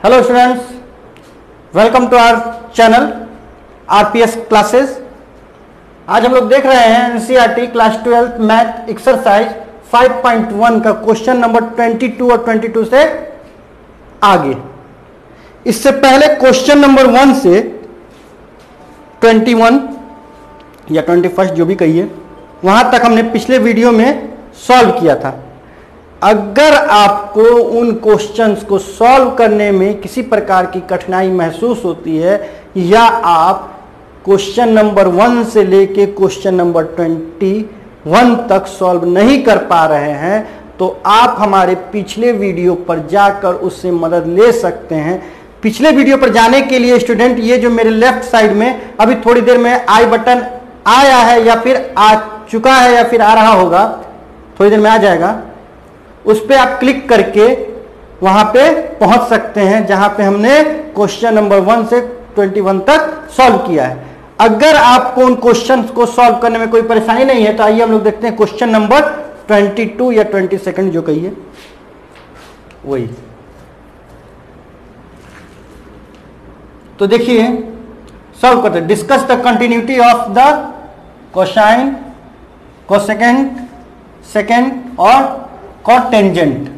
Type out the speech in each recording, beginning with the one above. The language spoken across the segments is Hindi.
Hello students, welcome to our channel RPS classes. आज हम लोग देख रहे हैं एनसीईआरटी क्लास 12 मैथ एक्सरसाइज 5.1 का क्वेश्चन नंबर 22 और 22 से आगे। इससे पहले क्वेश्चन नंबर 1 से 21 या 21 जो भी कहिए, वहां तक हमने पिछले वीडियो में सॉल्व किया था। अगर आपको उन क्वेश्चंस को सॉल्व करने में किसी प्रकार की कठिनाई महसूस होती है या आप क्वेश्चन नंबर 1 से लेके क्वेश्चन नंबर 21 तक सॉल्व नहीं कर पा रहे हैं, तो आप हमारे पिछले वीडियो पर जाकर उससे मदद ले सकते हैं। पिछले वीडियो पर जाने के लिए स्टूडेंट, ये जो मेरे लेफ्ट साइड में अभी थोड़ी देर में आई बटन आया है या फिर आ चुका है या फिर आ रहा होगा, थोड़ी देर में आ जाएगा, उस पर आप क्लिक करके वहां पे पहुंच सकते हैं जहां पे हमने क्वेश्चन नंबर 1 से 21 तक सॉल्व किया है। अगर आपको उन क्वेश्चंस को सॉल्व करने में कोई परेशानी नहीं है तो आइए हम लोग देखते हैं क्वेश्चन नंबर 22 या 22 जो कहिए वही। तो देखिए सॉल्व करते हैं। Discuss the continuity of the cosine, cosecant, second और कॉटेंजेंट।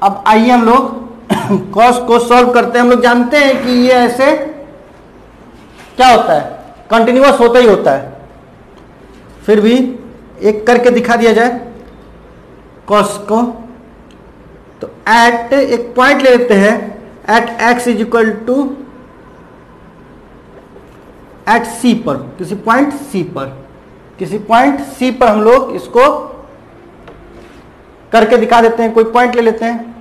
अब आइए हम लोग कॉस को सॉल्व करते हैं। हम लोग जानते हैं कि ये ऐसे क्या होता है, कंटिन्यूअस होता ही होता है, फिर भी एक करके दिखा दिया जाए कॉस को। तो एट एक पॉइंट ले लेते हैं, at x is equal to at c पर, किसी पॉइंट सी पर हम लोग इसको करके दिखा देते हैं। कोई पॉइंट ले लेते हैं,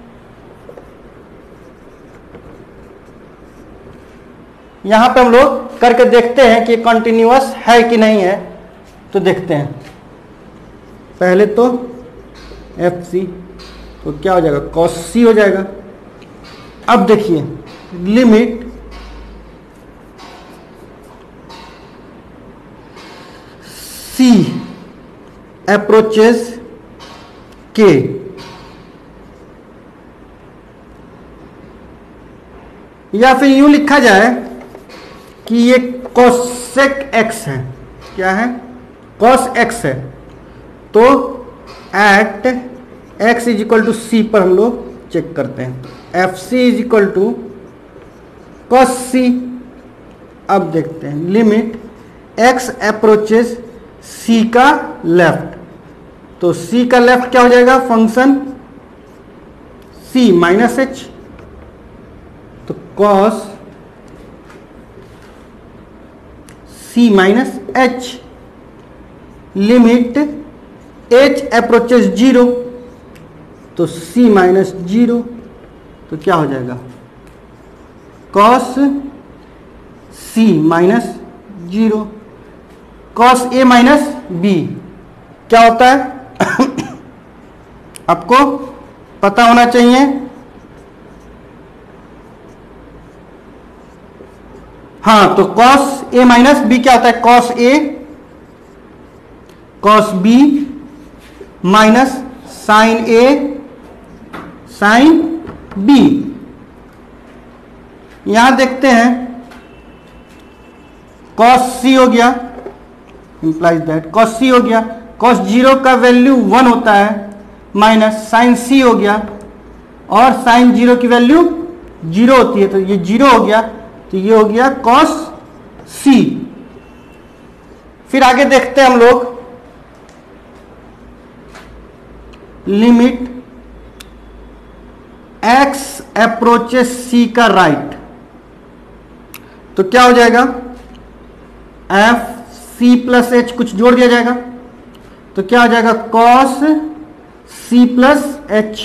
यहां पे हम लोग करके देखते हैं कि कंटिन्यूअस है कि नहीं है। तो देखते हैं पहले तो एफ सी, तो क्या हो जाएगा, कॉस सी हो जाएगा। अब देखिए लिमिट सी अप्रोचेस के, या फिर यूं लिखा जाए कि ये कोसेक एक्स है। क्या है, कॉस एक्स है। तो at x is equal to c पर हम लोग चेक करते हैं। F c is equal to cos c. अब देखते हैं लिमिट एक्स अप्रोचेस सी का लेफ्ट, तो सी का लेफ्ट क्या हो जाएगा, फंक्शन सी माइनस एच। तो cos c minus h, limit h approaches 0, तो सी माइनस 0, तो क्या हो जाएगा, cos c minus 0। Cos a minus b क्या होता है आपको पता होना चाहिए। हाँ, तो कॉस ए माइनस बी क्या होता है, cos A cos B minus sine A sine B. यहां देखते हैं कॉस सी हो गया, इंप्लाइज दैट कॉस सी हो गया, कॉस 0 का वैल्यू 1 होता है, माइनस साइन सी हो गया, और साइन 0 की वैल्यू 0 होती है, तो ये 0 हो गया, तो ये हो गया कॉस सी। फिर आगे देखते हैं हम लोग लिमिट एक्स अप्रोचेस सी का राइट, तो क्या हो जाएगा, एफ सी प्लस एच कुछ जोड़ दिया जाएगा, तो क्या हो जाएगा, cos C plus H.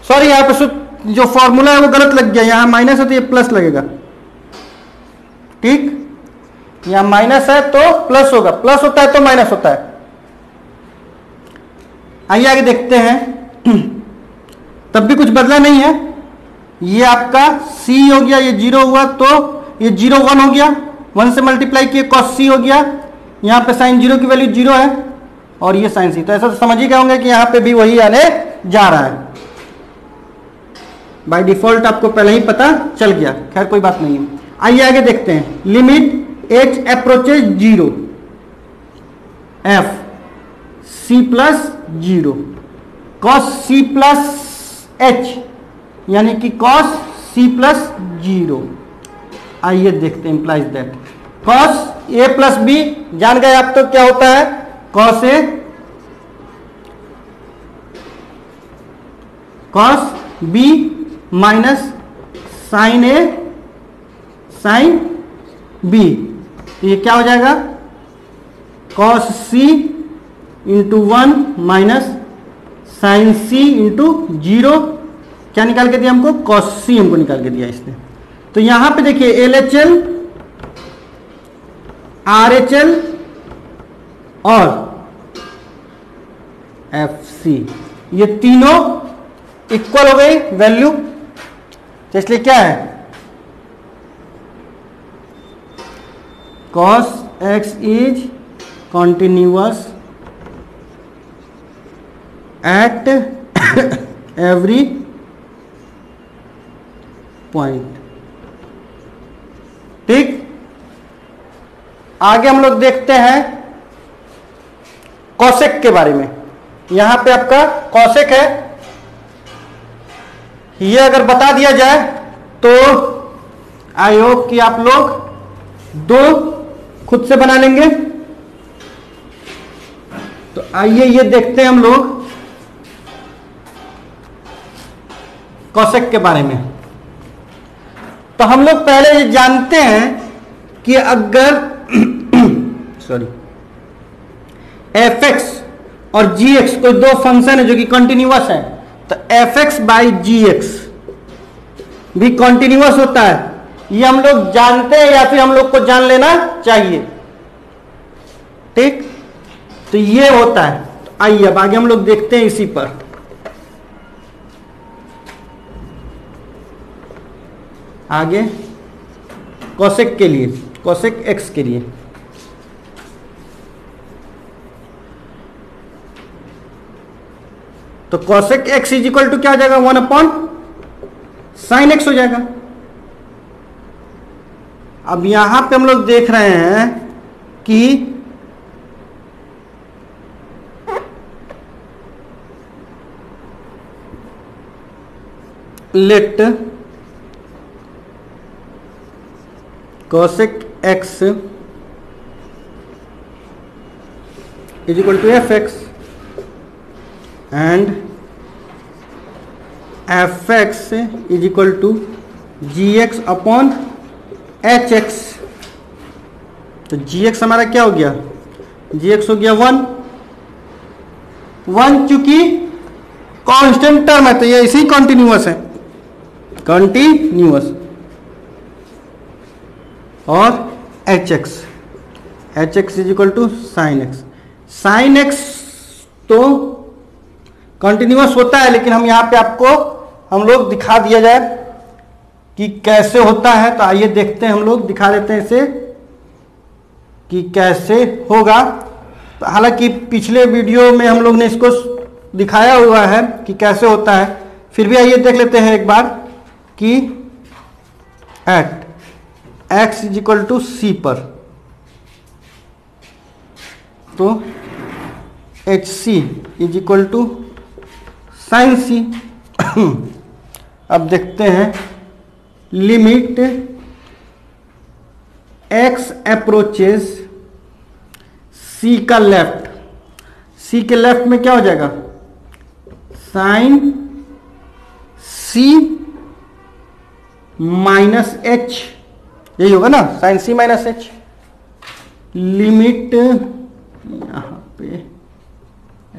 Sorry, यहां पे जो फॉर्मूला है वो गलत लग गया, यहां माइनस है तो ये प्लस लगेगा। ठीक, यहां माइनस है तो प्लस होगा, प्लस होता है तो माइनस होता है। आइए आगे देखते हैं। तब भी कुछ बदला नहीं है, ये आपका c हो गया, ये 0 हुआ तो ये 0 1 हो गया, 1 से मल्टीप्लाई किए कॉस सी हो गया, यहां पे साइन 0 की वैल्यू 0 है, और ये साइन सी। तो ऐसा तो समझ ही गए होंगे कि यहाँ पे भी वही आने जा रहा है। बाय डिफॉल्ट आपको पहले ही पता चल गया, खैर कोई बात नहीं है। आइए आगे देखते हैं। Limit H approaches 0 F C plus 0 cos C plus H, यानी कि कॉस सी प्लस 0। आइए देखते हैं implies that cos A plus B, जान गए आप तो क्या होता है, cos A cos B minus sine A sine B. तो ये क्या हो जाएगा, cos C into 1 minus sine C into 0। क्या निकाल के दिया हमको, कॉस सी हमको निकाल के दिया इसने। तो यहां पे देखिए L H L R H L और एफ सी, ये तीनों इक्वल हो गई वैल्यू। तो इसलिए क्या है, cos x is continuous at every point. ठीक, आगे हम लोग देखते हैं कॉसेक के बारे में। यहां पे आपका कॉसेक है, ये अगर बता दिया जाए तो आई होप कि आप लोग दो खुद से बना लेंगे। तो आइए ये देखते हैं हम लोग कॉसेक के बारे में। तो हम लोग पहले ये जानते हैं कि अगर सॉरी एफ एक्स और जी एक्स कोई दो फंक्शन है जो कि कंटिन्यूअस है, तो F X by G X भी कंटिन्यूअस होता है। ये हम लोग जानते हैं या फिर हम लोग को जान लेना चाहिए। ठीक, तो ये होता है। तो आइए अब आगे हम लोग देखते हैं इसी पर। आगे कॉसेक के लिए, कॉसेक एक्स के लिए, तो cosec X is equal to क्या हो जाएगा, 1 अपॉन साइन एक्स हो जाएगा। अब यहां पे हम लोग देख रहे हैं कि late cosec x is equal to fx and fx is equal to gx upon hx। तो gx हमारा क्या हो गया, gx हो गया 1। चूंकि कांस्टेंट टर्म है तो ये इसी कंटिन्यूअस है, कंटिन्यूअस। और H X is equal to sine X. Sine X तो कंटिन्यूअस होता है, लेकिन हम यहाँ पे आपको हम लोग दिखा दिया जाए कि कैसे होता है। तो आइए देखते हैं, हम लोग दिखा देते हैं इसे कि कैसे होगा। तो हालांकि पिछले वीडियो में हम लोग ने इसको दिखाया हुआ है कि कैसे होता है, फिर भी आइए देख लेते हैं एक बार कि at x is equal to c पर, तो h c is equal to sine c. अब देखते हैं लिमिट x अप्रोचेज c का लेफ्ट, c के लेफ्ट में क्या हो जाएगा, साइन c माइनस h, यही होगा ना, साइन सी माइनस एच। लिमिट यहां पे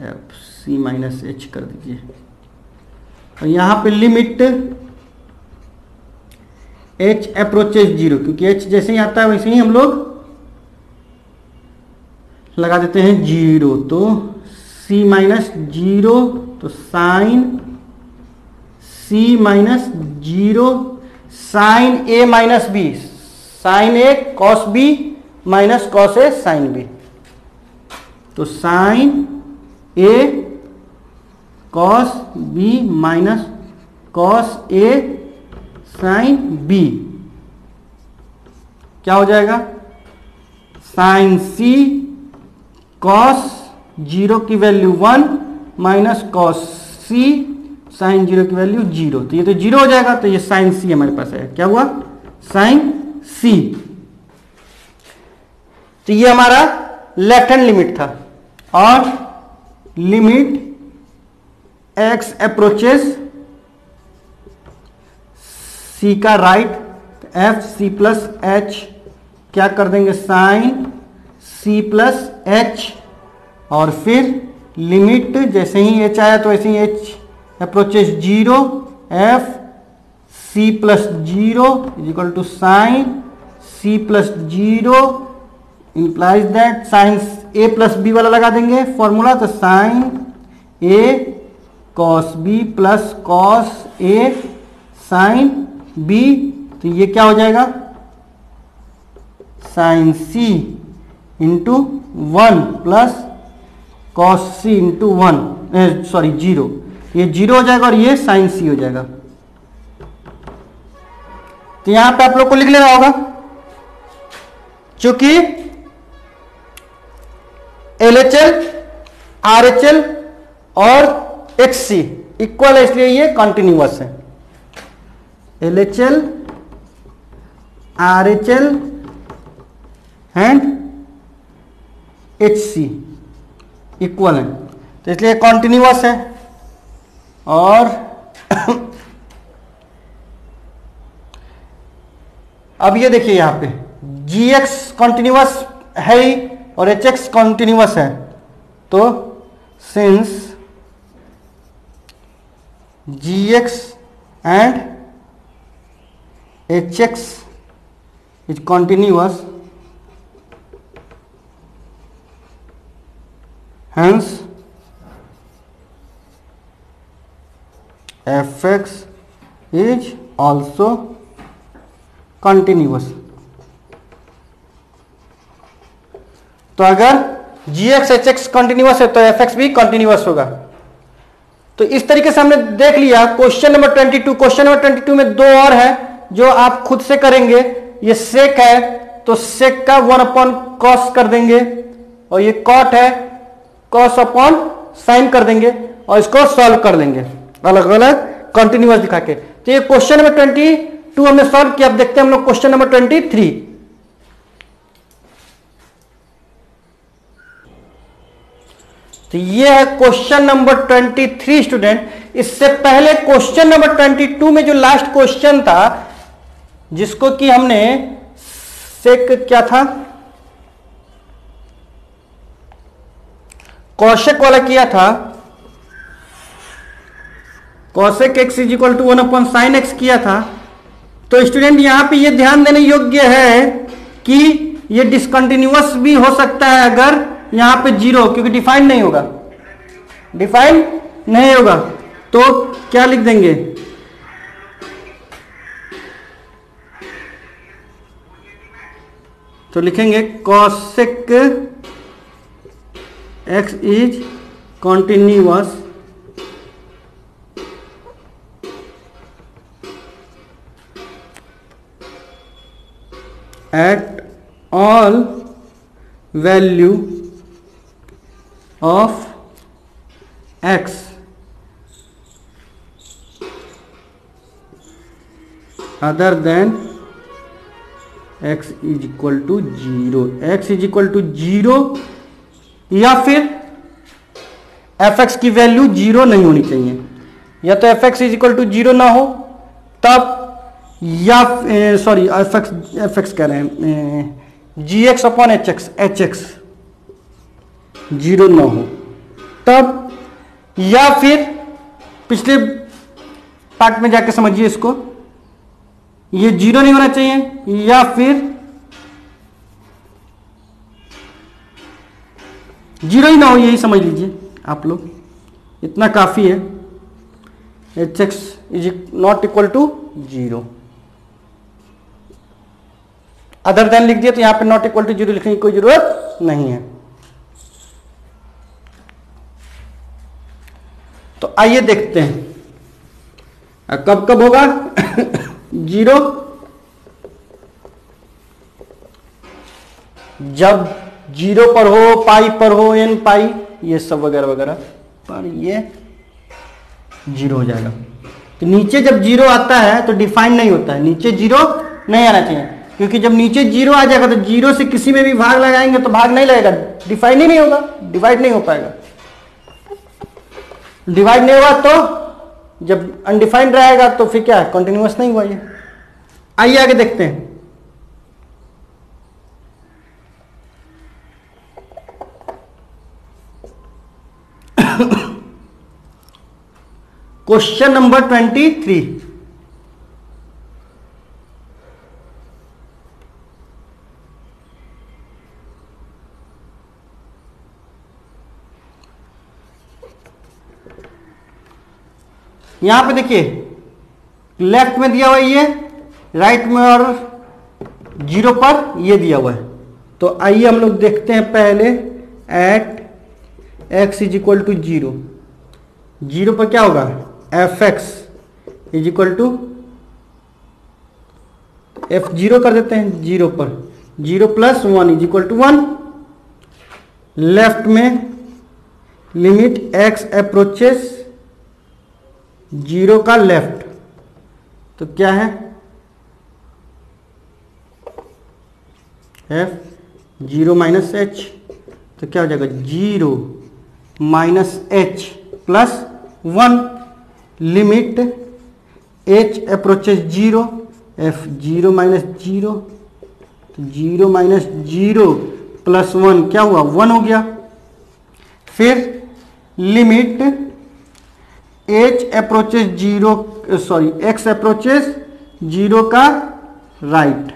एफ सी माइनस एच कर दीजिए, और यहां पे लिमिट एच अप्रोचेज 0, क्योंकि एच जैसे ही आता है वैसे ही हम लोग लगा देते हैं 0। तो सी माइनस 0, तो sign C minus 0 sign A minus B, sign A cos B minus cos A sine B. तो sine A cos B minus cos A sine B क्या हो जाएगा, साइन सी कॉस 0 की वैल्यू 1 माइनस कॉस सी साइन 0 की वैल्यू 0, तो ये तो 0 हो जाएगा, तो ये साइन सी हमारे पास है। क्या हुआ, साइन सी। तो ये हमारा लेफ्ट हैंड लिमिट था। और लिमिट x अप्रोचेस c का right, F C plus H क्या कर देंगे, साइन सी प्लस एच। और फिर लिमिट जैसे ही h आया तो ऐसे ही h approaches 0, F C plus 0 is equal to sine C plus 0 implies that sine A plus B वाला लगा देंगे फॉर्मूला, तो sine A cos B plus cos A sine B, तो ये क्या हो जाएगा, sine C into 1 plus cos C into 1 sorry 0, ये 0 हो जाएगा और ये साइन सी हो जाएगा। तो यहां पे आप लोग को लिख लेना होगा, चूंकि LHL RHL और HC इक्वल है इसलिए ये कॉन्टिन्यूअस है। LHL RHL and HC equal है, तो इसलिए कॉन्टिन्यूअस है। और अब ये देखिए यहां पे GX कॉन्टिन्यूअस है ही और HX कॉन्टिन्यूअस है, तो since GX and HX is continuous, hence fx is also continuous। तो अगर gx hx कंटिन्यूअस है तो fx भी कंटिन्यूअस होगा। तो इस तरीके से हमने देख लिया क्वेश्चन नंबर 22। क्वेश्चन नंबर 22 में दो और है जो आप खुद से करेंगे। ये सेक है तो सेक का 1 अपॉन कॉस कर देंगे, और ये कॉट है कॉस अपॉन साइन कर देंगे, और इसको सॉल्व कर लेंगे अलग अलग कंटिन्यूअस दिखा के। तो ये क्वेश्चन नंबर 22 हमने सॉल्व किया। अब देखते हैं हम लोग क्वेश्चन नंबर 23। तो ये है क्वेश्चन नंबर 23 स्टूडेंट। इससे पहले क्वेश्चन नंबर 22 में जो लास्ट क्वेश्चन था जिसको कि हमने सेक क्या था, कौशिक वाला किया था, cosec X is equal to 1 upon sine X किया था। तो स्टूडेंट यहां पे ये ध्यान देने योग्य है कि ये डिसकंटिन्यूअस भी हो सकता है अगर यहां पे 0, क्योंकि डिफाइन नहीं होगा, डिफाइन नहीं होगा। तो क्या लिख देंगे, तो लिखेंगे cosec x is continuous at all value of x other than x is equal to 0, x is equal to 0, या फिर fx की वैल्यू 0 नहीं होनी चाहिए, या तो fx इज इक्वल टू 0 ना हो तब, या सॉरी fx कह रहे हैं gx अपॉन hx 0 ना हो तब, या फिर पिछले पार्ट में जाके समझिए इसको, ये 0 नहीं होना चाहिए, या फिर 0 ही ना हो, यही समझ लीजिए आप लोग, इतना काफी है। hx is not equal to 0, other than लिख दिया तो यहां पे नॉट इक्वल टू 0 लिखने की कोई जरूरत नहीं है। आइए देखते हैं कब कब होगा 0, जब 0 पर हो, पाई पर हो, n पाई, ये सब वगैरह वगैरह पर ये 0 हो जाएगा। तो नीचे जब 0 आता है तो डिफाइन नहीं होता है, नीचे 0 नहीं आना चाहिए, क्योंकि जब नीचे 0 आ जाएगा तो 0 से किसी में भी भाग लगाएंगे तो भाग नहीं लगेगा, डिफाइन ही नहीं होगा, डिवाइड नहीं हो पाएगा। डिवाइड नहीं होगा तो जब अनडिफाइंड रहेगा तो फिर क्या है, कंटिन्यूअस नहीं हुआ ये। आइए आगे देखते हैं। Question number 23। यहां पे देखिए लेफ्ट में दिया हुआ है ये, राइट में और 0 पर ये दिया हुआ है। तो आइए हम लोग देखते हैं पहले at x is equal to 0, 0 पर क्या होगा fx is equal to f0 कर देते हैं 0 पर, 0 plus 1 is equal to 1। Left में लिमिट x अप्रोचेस 0 का लेफ्ट, तो क्या है f0 माइनस h, तो क्या हो जाएगा 0 minus h plus 1। Limit h approaches 0, f0 minus 0, तो 0 माइनस 0 प्लस 1 क्या हुआ 1 हो गया। फिर limit h approaches 0, sorry x approaches 0 का राइट,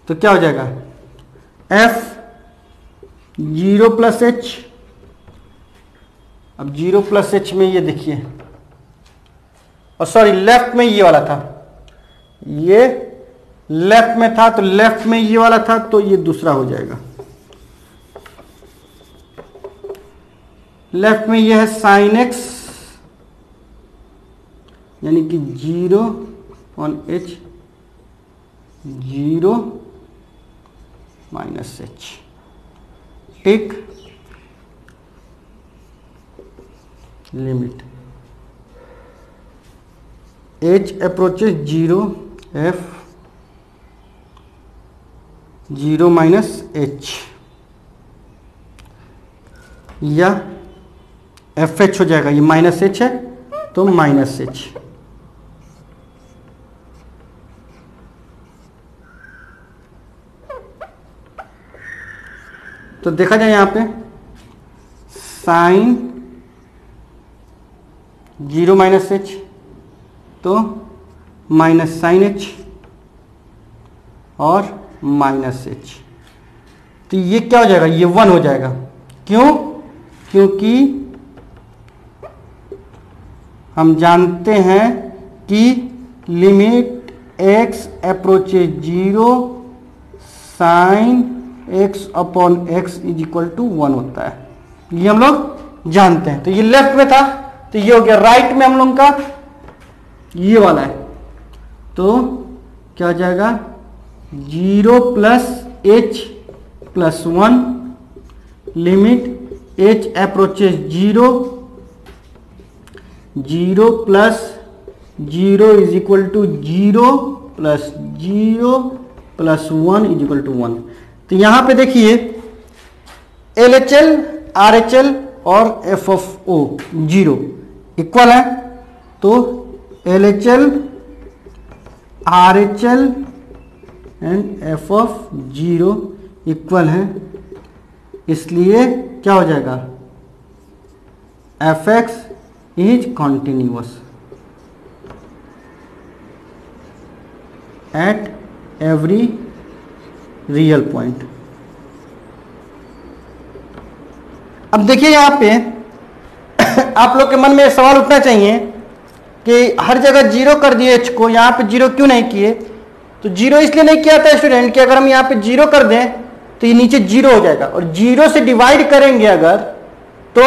तो क्या हो जाएगा f0 प्लस h। अब 0 प्लस h में ये देखिए, और सॉरी लेफ्ट में ये वाला था, ये लेफ्ट में था तो लेफ्ट में ये वाला था, तो ये दूसरा हो जाएगा। लेफ्ट में ये है साइन x, यानी कि 0 ऑन h, 0 माइनस h, ठीक। Limit h approaches 0, f0 minus h, या fh हो जाएगा, ये माइनस h है तो माइनस h। तो देखा जाए यहां पे साइन 0 माइनस h, तो माइनस साइन h और माइनस h, तो ये क्या हो जाएगा, ये 1 हो जाएगा। क्यों? क्योंकि हम जानते हैं कि limit x approaches 0 sine x upon x is equal to 1 होता है, ये हम लोग जानते हैं। तो ये लेफ्ट में था तो ये हो गया, राइट में हम लोग का ये वाला है, तो क्या हो जाएगा 0 plus h plus 1, limit h approaches 0, 0 plus 0 is equal to 0 plus 0 plus 1 is equal to 1। तो यहां पे देखिए LHL RHL और f ऑफ o 0 इक्वल है, तो LHL RHL and f of 0 इक्वल है, इसलिए क्या हो जाएगा fx is continuous at every real point. अब देखिए यहां पे आप लोग के मन में सवाल उठना चाहिए कि हर जगह 0 कर दिए h को, यहां पे 0 क्यों नहीं किए? तो 0 इसलिए नहीं किया था स्टूडेंट कि अगर हम यहां पे 0 कर दें तो ये नीचे 0 हो जाएगा, और 0 से डिवाइड करेंगे अगर तो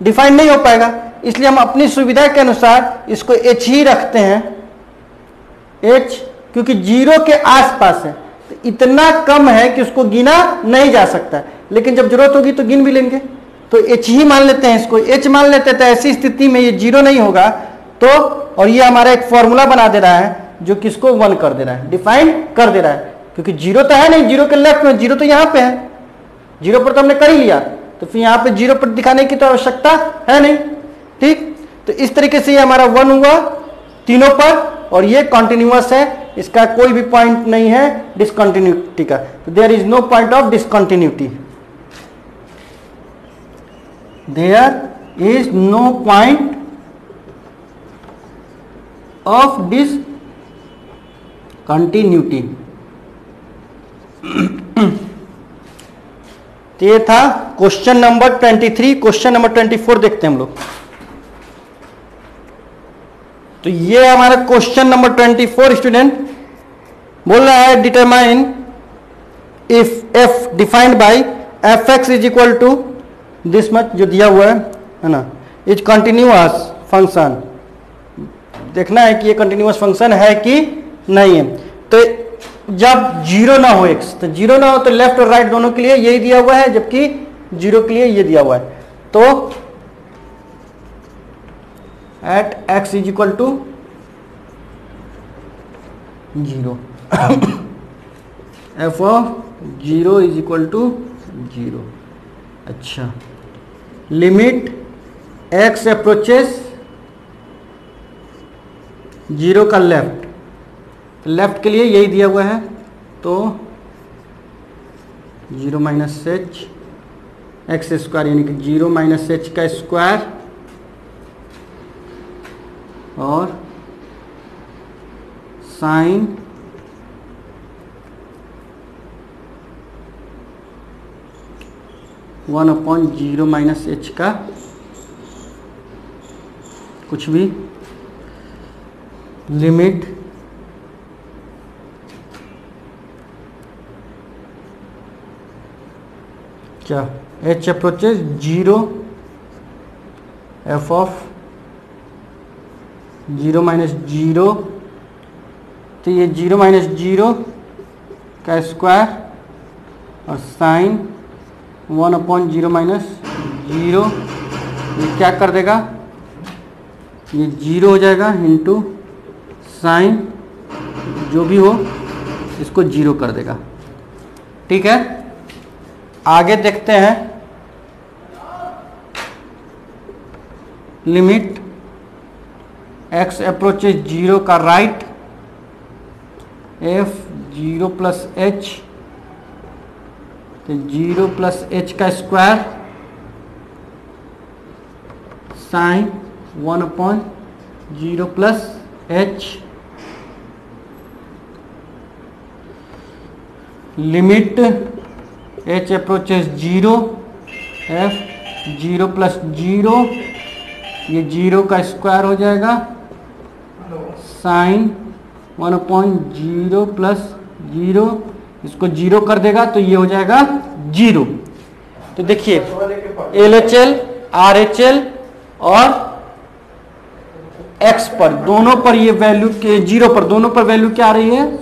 डिफाइन नहीं हो पाएगा, इसलिए हम अपनी सुविधा के अनुसार इसको h ही रखते हैं, h, क्योंकि 0 के आसपास है, तो इतना कम है कि उसको गिना नहीं जा सकता, लेकिन जब जरूरत होगी तो गिन भी लेंगे, तो h ही मान लेते हैं, इसको h मान लेते हैं। तो ऐसी स्थिति में ये 0 नहीं होगा, तो और ये हमारा एक फॉर्मूला बना दे रहा है जो किसको 1 कर दे रहा है, डिफाइन कर दे रहा है, क्योंकि 0 तो है नहीं, 0 के लेफ्ट में, 0 तो यहाँ पे है, 0 पर तो हमने कर ही लिया, तो फिर यहाँ पे 0 पर दिखाने की तो आवश्यकता है नहीं। ठीक, तो इस तरीके से ये हमारा 1 हुआ तीनों पर, और ये कॉन्टिन्यूअस है, इसका कोई भी पॉइंट नहीं है डिसकंटिन्यूटी का, तो there is no point of discontinuity, there is no point of discontinuity. तो ये था क्वेश्चन नंबर 23। क्वेश्चन नंबर 24 देखते हैं हम लोग। तो ये हमारा क्वेश्चन नंबर 24 स्टूडेंट बोल रहा है determine if F defined by F X is equal to this much, जो दिया हुआ है ना, इज कंटिन्यूअस फंक्शन। देखना है कि ये कंटिन्यूअस फंक्शन है कि नहीं है। तो जब 0 ना हो x, तो 0 ना हो तो लेफ्ट और राइट दोनों के लिए यही दिया हुआ है, जबकि 0 के लिए ये दिया हुआ है। तो at x is equal to 0 F of 0 is equal to 0। अच्छा, लिमिट x अप्रोचेस 0 का लेफ्ट, लेफ्ट के लिए यही दिया हुआ है, तो 0 माइनस एच एक्स स्क्वायर, यानी कि 0 माइनस एच का स्क्वायर और sine one upon 0 minus H का कुछ भी, लिमिट क्या h approaches 0 F of 0 minus 0, तो ये 0 माइनस 0 का स्क्वायर और साइन 1 अपॉन 0 माइनस 0, ये क्या कर देगा, ये 0 हो जाएगा इंटू साइन जो भी हो इसको 0 कर देगा। ठीक है, आगे देखते हैं। लिमिट x अप्रोचेस 0 का राइट, f 0 प्लस h, तो 0 प्लस h का square sine 1 upon 0 plus h, limit h approaches 0 f 0 plus 0, ये 0 का स्क्वायर हो जाएगा साइन 1 अपॉन 0 प्लस 0, इसको 0 कर देगा तो ये हो जाएगा 0। तो देखिए LHL RHL और x पर दोनों पर ये वैल्यू के 0 पर दोनों पर वैल्यू क्या आ रही है,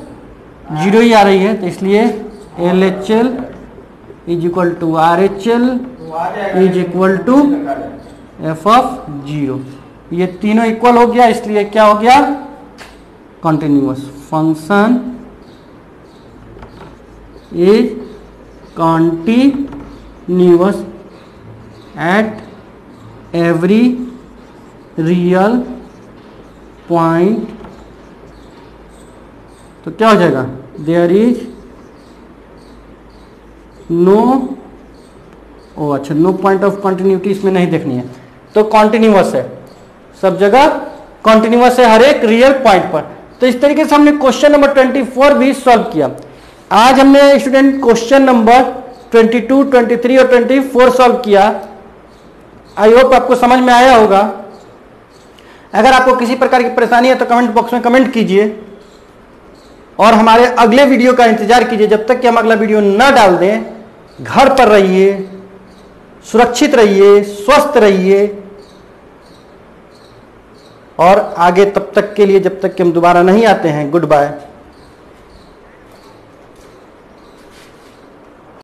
0 ही आ रही है, तो इसलिए LHL is equal to RHL is equal to F of 0। ये तीनों इक्वल हो गया, इसलिए क्या हो गया, continuous function is continuous at every real point. तो क्या हो जाएगा, देयर इज नो, ओ अच्छा, नो पॉइंट ऑफ कंटिन्यूटी इसमें नहीं देखनी है, तो कॉन्टिन्यूअस है, सब जगह कॉन्टिन्यूअस है हर एक रियल पॉइंट पर। तो इस तरीके से हमने क्वेश्चन नंबर 24 भी सॉल्व किया। आज हमने स्टूडेंट क्वेश्चन नंबर 22, 23 और 24 सॉल्व किया। आई होप आपको समझ में आया होगा। अगर आपको किसी प्रकार की परेशानी है तो कमेंट बॉक्स में कमेंट कीजिए और हमारे अगले वीडियो का इंतजार कीजिए। जब तक कि हम अगला वीडियो न डाल दें, घर पर रहिए, सुरक्षित रहिए, स्वस्थ रहिए, और आगे तब तक के लिए, जब तक कि हम दोबारा नहीं आते हैं, गुड बाय।